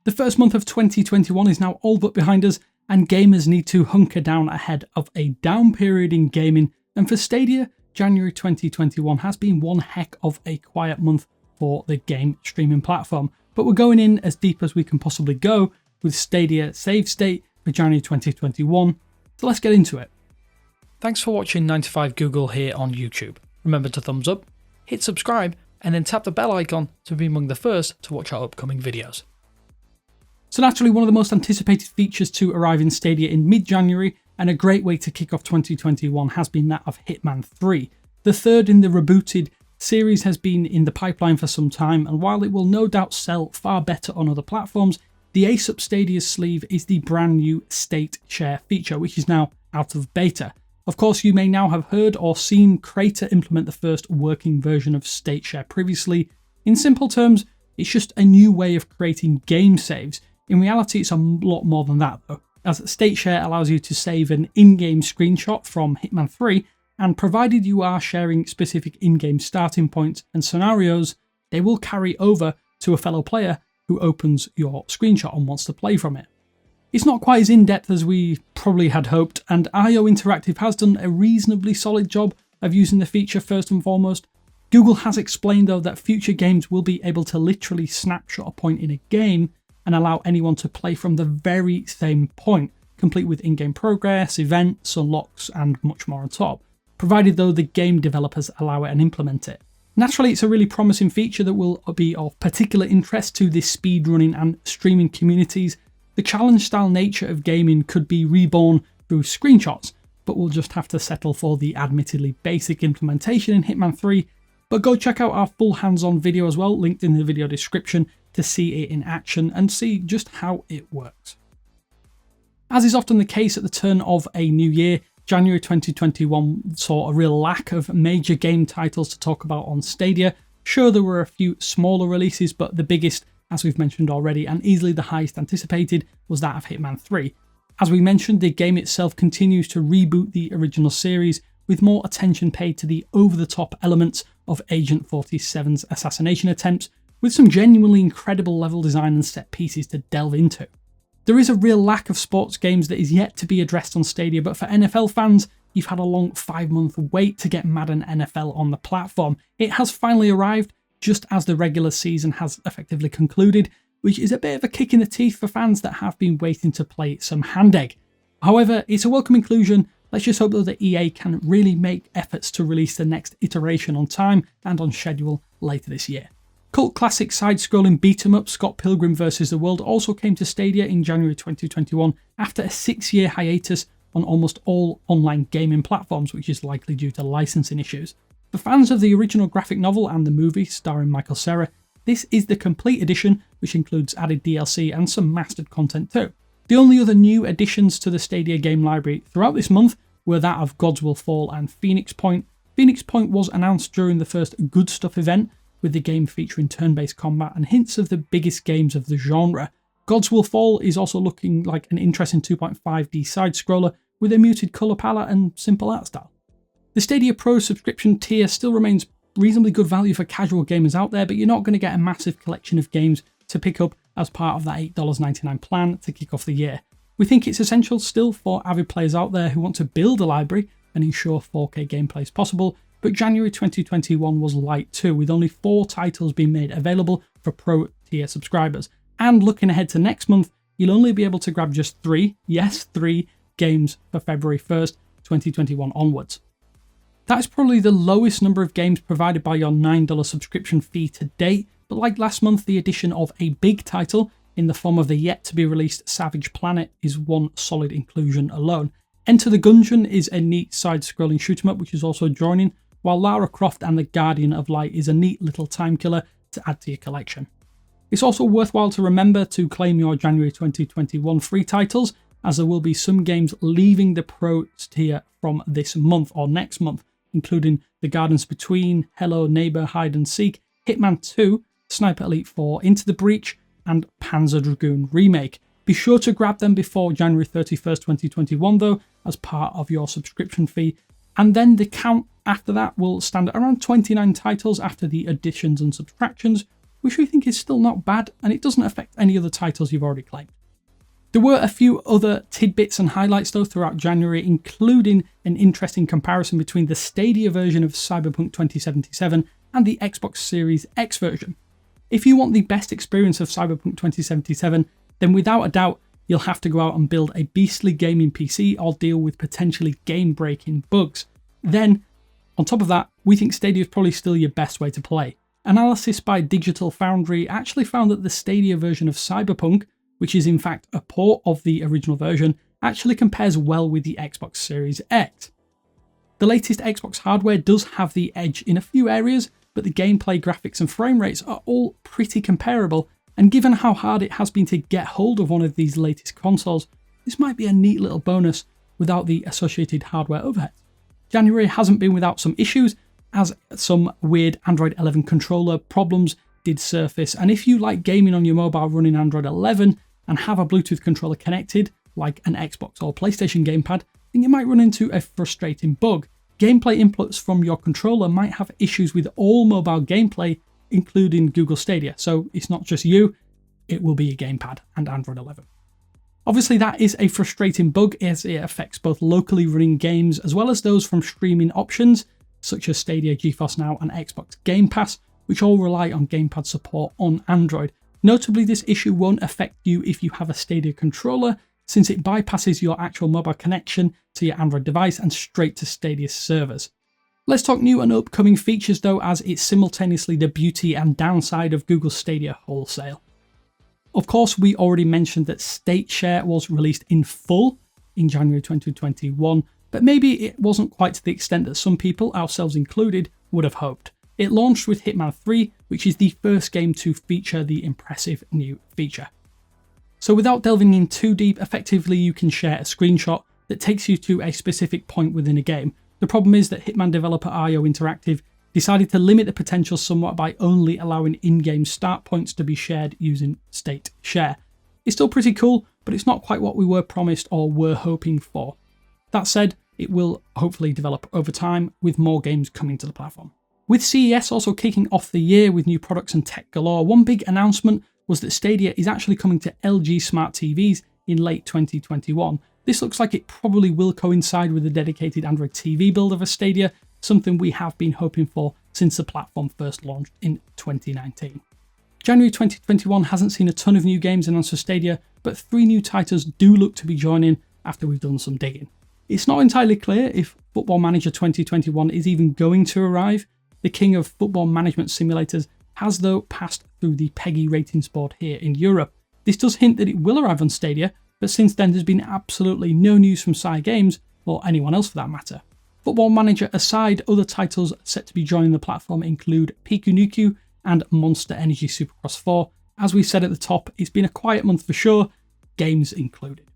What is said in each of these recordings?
The first month of 2021 is now all but behind us, and gamers need to hunker down ahead of a down period in gaming, and for Stadia, January 2021 has been one heck of a quiet month for the game streaming platform. But we're going in as deep as we can possibly go with Stadia save state for January 2021, so let's get into it. Thanks for watching 9to5 Google here on YouTube. Remember to thumbs up, hit subscribe, and then tap the bell icon to be among the first to watch our upcoming videos. So naturally, one of the most anticipated features to arrive in Stadia in mid-January, and a great way to kick off 2021, has been that of Hitman 3. The third in the rebooted series has been in the pipeline for some time, and while it will no doubt sell far better on other platforms, the ace up Stadia's sleeve is the brand new State Share feature, which is now out of beta. Of course, you may now have heard or seen Creator implement the first working version of State Share previously. In simple terms, it's just a new way of creating game saves. In reality, it's a lot more than that though, as State Share allows you to save an in-game screenshot from Hitman 3, and provided you are sharing specific in-game starting points and scenarios, they will carry over to a fellow player who opens your screenshot and wants to play from it. It's not quite as in-depth as we probably had hoped, and IO Interactive has done a reasonably solid job of using the feature first and foremost. Google has explained though that future games will be able to literally snapshot a point in a game and allow anyone to play from the very same point, complete with in-game progress, events, unlocks, and much more on top, provided though the game developers allow it and implement it. Naturally, it's a really promising feature that will be of particular interest to the speedrunning and streaming communities. The challenge-style nature of gaming could be reborn through screenshots, but we'll just have to settle for the admittedly basic implementation in Hitman 3. But go check out our full hands-on video as well, linked in the video description, to see it in action and see just how it works. As is often the case at the turn of a new year, January 2021 saw a real lack of major game titles to talk about on Stadia. Sure, there were a few smaller releases, but the biggest, as we've mentioned already, and easily the highest anticipated, was that of Hitman 3. As we mentioned, the game itself continues to reboot the original series, with more attention paid to the over-the-top elements of Agent 47's assassination attempts, with some genuinely incredible level design and set pieces to delve into. There is a real lack of sports games that is yet to be addressed on Stadia, but for NFL fans, you've had a long 5-month wait to get Madden NFL on the platform. It has finally arrived, just as the regular season has effectively concluded, which is a bit of a kick in the teeth for fans that have been waiting to play some hand egg. However, it's a welcome inclusion. Let's just hope that EA can really make efforts to release the next iteration on time and on schedule later this year. Cult classic side-scrolling beat-em-up Scott Pilgrim vs. the World also came to Stadia in January 2021 after a 6-year hiatus on almost all online gaming platforms, which is likely due to licensing issues. For fans of the original graphic novel and the movie starring Michael Cera, this is the complete edition, which includes added DLC and some mastered content too. The only other new additions to the Stadia game library throughout this month were that of Gods Will Fall and Phoenix Point. Phoenix Point was announced during the first Good Stuff event, with the game featuring turn-based combat and hints of the biggest games of the genre. Gods Will Fall is also looking like an interesting 2.5D side-scroller with a muted colour palette and simple art style. The Stadia Pro subscription tier still remains reasonably good value for casual gamers out there, but you're not going to get a massive collection of games to pick up as part of that $8.99 plan to kick off the year. We think it's essential still for avid players out there who want to build a library and ensure 4K gameplay is possible, but January 2021 was light too, with only 4 titles being made available for Pro tier subscribers. And looking ahead to next month, you'll only be able to grab just 3, yes 3, games for February 1st, 2021 onwards. That is probably the lowest number of games provided by your $9 subscription fee to date, but like last month, the addition of a big title in the form of the yet-to-be-released Savage Planet is one solid inclusion alone. Enter the Gungeon is a neat side-scrolling shoot-'em-up which is also joining, while Lara Croft and the Guardian of Light is a neat little time killer to add to your collection. It's also worthwhile to remember to claim your January 2021 free titles, as there will be some games leaving the Pro tier from this month or next month, including The Gardens Between, Hello Neighbor Hide and Seek, Hitman 2, Sniper Elite 4, Into the Breach, and Panzer Dragoon Remake. Be sure to grab them before January 31st, 2021 though, as part of your subscription fee, and then the count after that will stand at around 29 titles after the additions and subtractions, which we think is still not bad, and it doesn't affect any other titles you've already claimed. There were a few other tidbits and highlights though throughout January, including an interesting comparison between the Stadia version of Cyberpunk 2077 and the Xbox Series X version. If you want the best experience of Cyberpunk 2077, then without a doubt, you'll have to go out and build a beastly gaming PC or deal with potentially game-breaking bugs. Then, on top of that, we think Stadia is probably still your best way to play. Analysis by Digital Foundry actually found that the Stadia version of Cyberpunk, which is in fact a port of the original version, actually compares well with the Xbox Series X. The latest Xbox hardware does have the edge in a few areas, but the gameplay, graphics and frame rates are all pretty comparable, and given how hard it has been to get hold of one of these latest consoles, this might be a neat little bonus without the associated hardware overhead. January hasn't been without some issues, as some weird Android 11 controller problems did surface, and if you like gaming on your mobile running Android 11 and have a Bluetooth controller connected, like an Xbox or PlayStation gamepad, then you might run into a frustrating bug. Gameplay inputs from your controller might have issues with all mobile gameplay, including Google Stadia, so it's not just you, it will be your gamepad and Android 11. Obviously that is a frustrating bug as it affects both locally running games as well as those from streaming options, such as Stadia, GeForce Now and Xbox Game Pass, which all rely on gamepad support on Android. Notably, this issue won't affect you if you have a Stadia controller, since it bypasses your actual mobile connection to your Android device and straight to Stadia's servers. Let's talk new and upcoming features though, as it's simultaneously the beauty and downside of Google Stadia wholesale. Of course, we already mentioned that State Share was released in full in January 2021, but maybe it wasn't quite to the extent that some people, ourselves included, would have hoped. It launched with Hitman 3, which is the first game to feature the impressive new feature. So without delving in too deep, effectively you can share a screenshot that takes you to a specific point within a game. The problem is that Hitman developer IO Interactive decided to limit the potential somewhat by only allowing in-game start points to be shared using State Share. It's still pretty cool, but it's not quite what we were promised or were hoping for. That said, it will hopefully develop over time with more games coming to the platform. With CES also kicking off the year with new products and tech galore, one big announcement was that Stadia is actually coming to LG Smart TVs in late 2021. This looks like it probably will coincide with the dedicated Android TV build of a Stadia, something we have been hoping for since the platform first launched in 2019. January 2021 hasn't seen a ton of new games announced for Stadia, but 3 new titles do look to be joining after we've done some digging. It's not entirely clear if Football Manager 2021 is even going to arrive. The king of football management simulators has though passed through the PEGI ratings board here in Europe. This does hint that it will arrive on Stadia, but since then there's been absolutely no news from Psy Games, or anyone else for that matter. Football Manager aside, other titles set to be joining the platform include Piku Nuku and Monster Energy Supercross 4. As we said at the top, it's been a quiet month for sure, games included.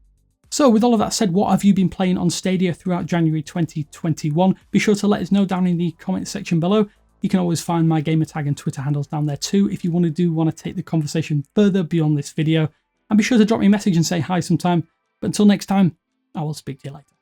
So with all of that said, what have you been playing on Stadia throughout January 2021? Be sure to let us know down in the comment section below. You can always find my gamertag and Twitter handles down there too if you want to take the conversation further beyond this video. And be sure to drop me a message and say hi sometime. But until next time, I will speak to you later.